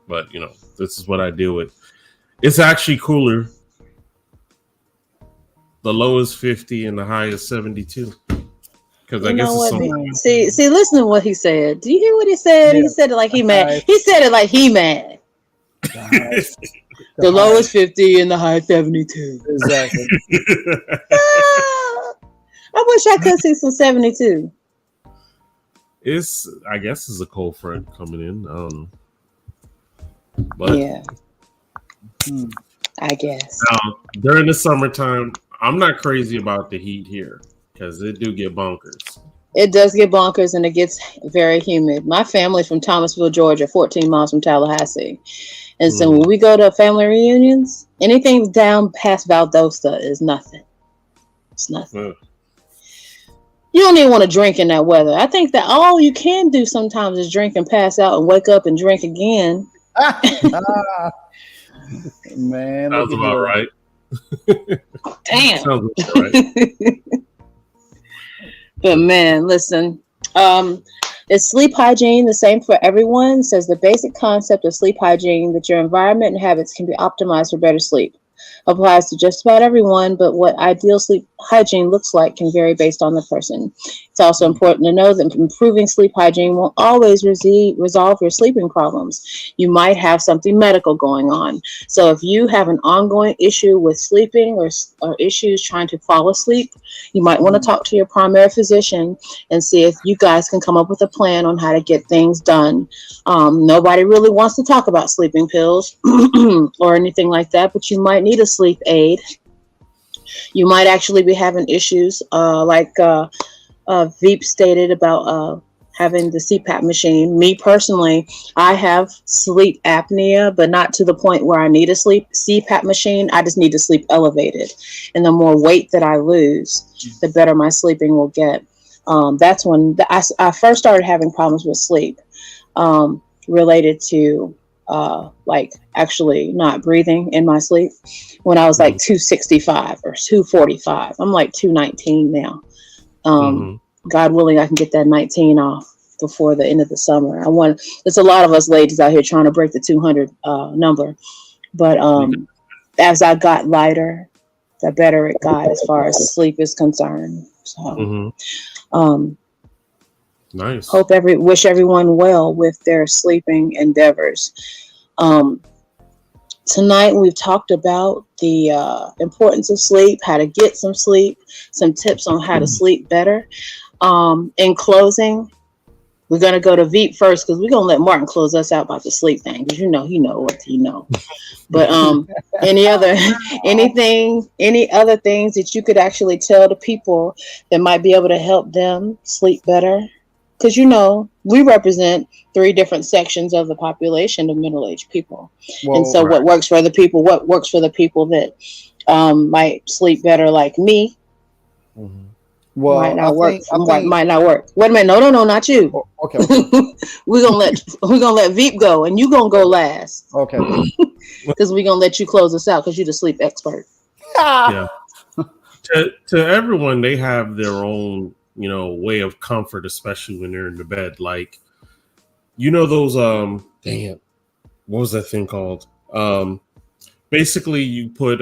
But this is what I deal with. It's actually cooler. The low is 50 and the high is 72. Because I guess it's see, listen to what he said. Do you hear what he said? Yeah. He said it like he mad. He said it like he mad. The low is 50 and the high 72. Exactly. I wish I could see some 72. I guess it's a cold front coming in. But yeah. I guess. Now, during the summertime, I'm not crazy about the heat here because it do get bonkers. It does get bonkers and it gets very humid. My family's from Thomasville, Georgia, 14 miles from Tallahassee. And so when we go to family reunions, anything down past Valdosta is nothing. It's nothing. You don't even want to drink in that weather. I think that all you can do sometimes is drink and pass out and wake up and drink again. Man, sounds about right. Damn. Sounds about right. But man, listen. Is sleep hygiene the same for everyone? It says the basic concept of sleep hygiene that your environment and habits can be optimized for better sleep. Applies to just about everyone, but what ideal sleep hygiene looks like can vary based on the person. It's also important to know that improving sleep hygiene won't always resolve your sleeping problems. You might have something medical going on. So if you have an ongoing issue with sleeping or issues trying to fall asleep, you might want to talk to your primary physician and see if you guys can come up with a plan on how to get things done. Nobody really wants to talk about sleeping pills or anything like that, but you might need a sleep aid. You might actually be having issues like Veep stated about having the CPAP machine. Me personally, I have sleep apnea, but not to the point where I need a CPAP machine. I just need to sleep elevated. And the more weight that I lose, the better my sleeping will get. That's when I first started having problems with sleep related to like actually not breathing in my sleep when I was like 265 or 245. I'm like 219 now. God willing, I can get that 19 off before the end of the summer. There's a lot of us ladies out here trying to break the 200 number, but as I got lighter, the better it got as far as sleep is concerned. So nice. Wish everyone well with their sleeping endeavors. Tonight we've talked about the importance of sleep, how to get some sleep, some tips on how to sleep better. In closing, we're gonna go to Veep first because we're gonna let Martin close us out about the sleep thing because he know what he know. But any other things that you could actually tell the people that might be able to help them sleep better? Because we represent 3 different sections of the population of middle-aged people. Well, and so what works for the people that might sleep better like me well, might not work. Might not work. Wait a minute. No, not you. Oh, okay. we're gonna let Veep go and you gonna go last. Okay. Because we're gonna let you close us out because you're the sleep expert. Yeah. To everyone, they have their own way of comfort, especially when they're in the bed. Like, those what was that thing called? Basically you put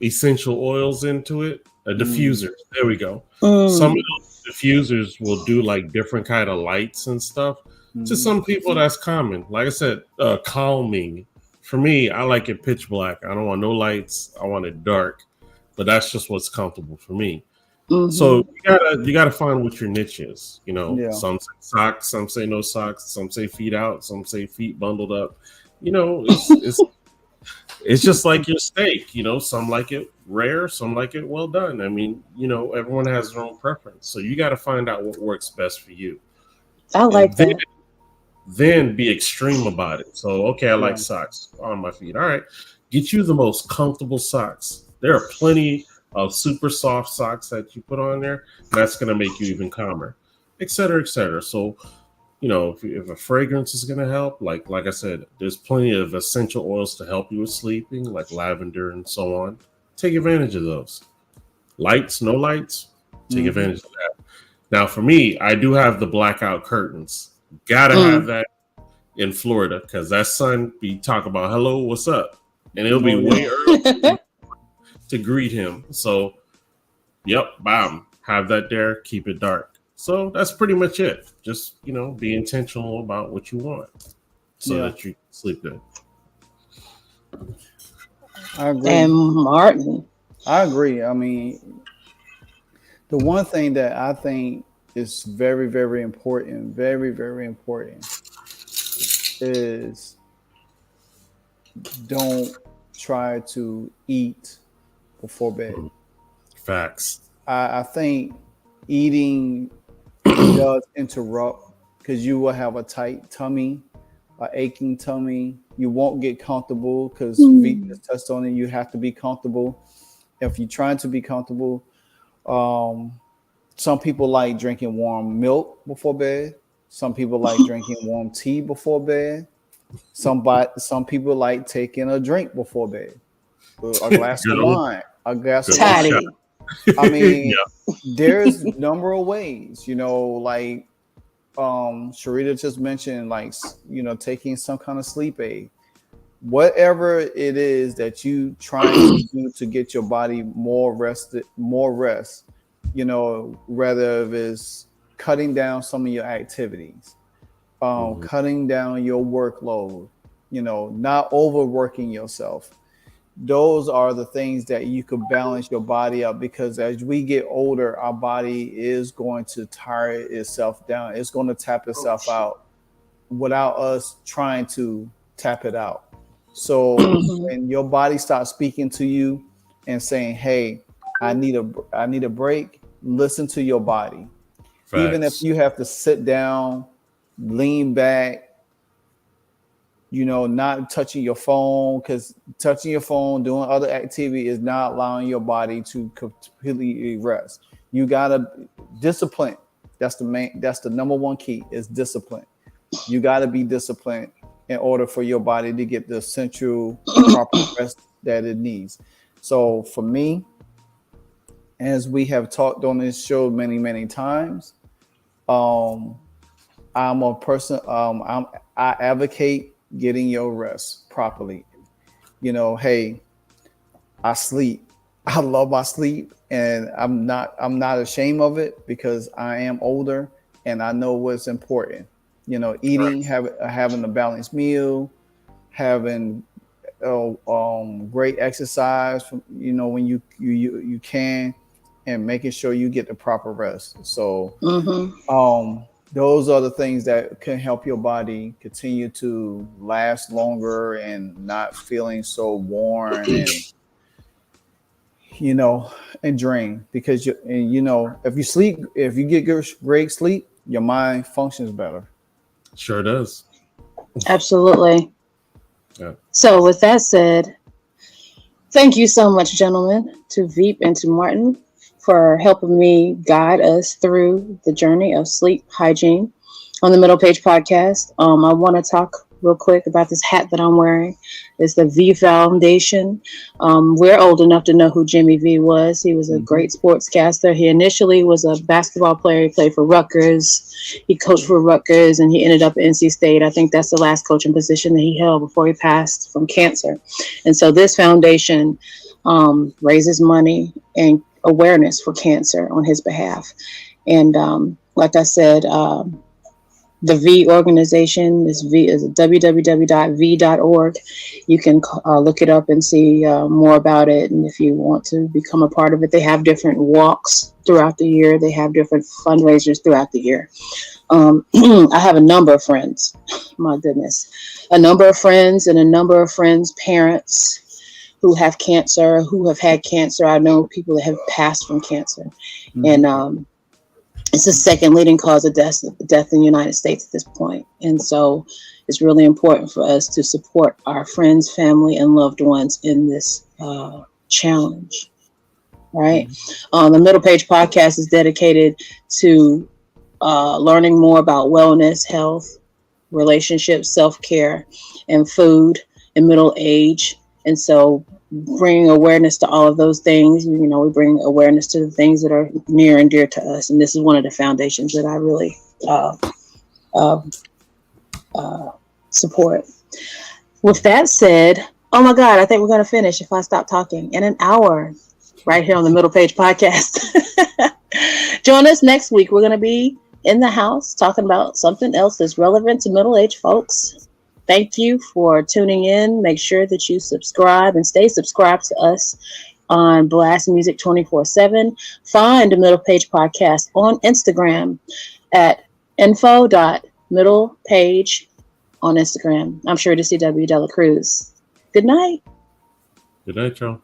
essential oils into it, a diffuser. There we go. Some of those diffusers will do like different kind of lights and stuff. To some people that's common. Like I said, calming. For me, I like it pitch black. I don't want no lights. I want it dark. But that's just what's comfortable for me. So you gotta find what your niche is. Some say socks, some say no socks, some say feet out, some say feet bundled up. It's just like your steak. Some like it rare, some like it well done. I mean, everyone has their own preference. So you got to find out what works best for you. I like that. Then be extreme about it. So I like socks on my feet. All right, get you the most comfortable socks. There are plenty of super soft socks that you put on there. That's going to make you even calmer, et cetera, et cetera. So, if a fragrance is going to help, like I said, there's plenty of essential oils to help you with sleeping, like lavender and so on. Take advantage of those. Lights, no lights, take advantage of that. Now, for me, I do have the blackout curtains. Gotta have that in Florida because that sun be talking about, hello, what's up? And it'll be way early to greet him. So, bam, have that there, keep it dark. So that's pretty much it. Just, be intentional about what you want so that you sleep good. I agree. And Martin. I agree. I mean, the one thing that I think is very, very important, very, very important is don't try to eat before bed. Facts. I think eating does interrupt because you will have a tight tummy, an aching tummy. You won't get comfortable because Vita just touched on it. You have to be comfortable. If you're trying to be comfortable, some people like drinking warm milk before bed. Some people like drinking warm tea before bed. Some people like taking a drink before bed. A glass of wine, a glass of wine. I mean, there's a number of ways, like Sharita just mentioned, like, taking some kind of sleep aid. whatever it is that you trying to do to get your body more rest, you know, whether if it's cutting down some of your activities, cutting down your workload, you know, not overworking yourself. Those are the things that you could balance your body up, because as we get older, our body is going to tire itself down. It's going to tap itself out without us trying to tap it out. So when your body starts speaking to you and saying, hey, I need a break, listen to your body. Facts. Even if you have to sit down, lean back, you know, not touching your phone, because touching your phone, doing other activity is not allowing your body to completely rest. You gotta discipline. That's the number one key is discipline. You gotta be disciplined in order for your body to get the essential proper rest that it needs. So for me, as we have talked on this show many, many times, I'm a person, I advocate getting your rest properly. You know, hey, I sleep. I love my sleep, and I'm not ashamed of it, because I am older and I know what's important. You know, eating, having a balanced meal, having great exercise, you know, when you can, and making sure you get the proper rest. So those are the things that can help your body continue to last longer and not feeling so worn and, you know, and drained. Because you know, if you get great sleep, your mind functions better. Sure does. Absolutely. Yeah. So with that said, thank you so much, gentlemen, to Veep and to Martin, for helping me guide us through the journey of sleep hygiene on the Middlepage Podcast. I want to talk real quick about this hat that I'm wearing. It's the V Foundation. We're old enough to know who Jimmy V was. He was a great sportscaster. He initially was a basketball player. He played for Rutgers. He coached for Rutgers, and he ended up at NC State. I think that's the last coaching position that he held before he passed from cancer. And so this foundation raises money and awareness for cancer on his behalf. And like I said, the V organization is www.v.org. You can look it up and see more about it. And if you want to become a part of it, they have different walks throughout the year. They have different fundraisers throughout the year. I have a number of friends, my goodness, a number of friends parents who have cancer, who have had cancer. I know people that have passed from cancer. And it's the second leading cause of death in the United States at this point. And so it's really important for us to support our friends, family, and loved ones in this challenge, right? The Middlepage Podcast is dedicated to learning more about wellness, health, relationships, self-care, and food in middle age. And so bringing awareness to all of those things, you know, we bring awareness to the things that are near and dear to us. And this is one of the foundations that I really support. With that said, oh my God, I think we're going to finish if I stop talking in an hour right here on the Middlepage Podcast. Join us next week. We're going to be in the house talking about something else that's relevant to middle-aged folks. Thank you for tuning in. Make sure that you subscribe and stay subscribed to us on Blast Music 24/7. Find the Middlepage Podcast on Instagram at info.middlepage on Instagram. I'm sure to see W. Dela Cruz. Good night. Good night, y'all.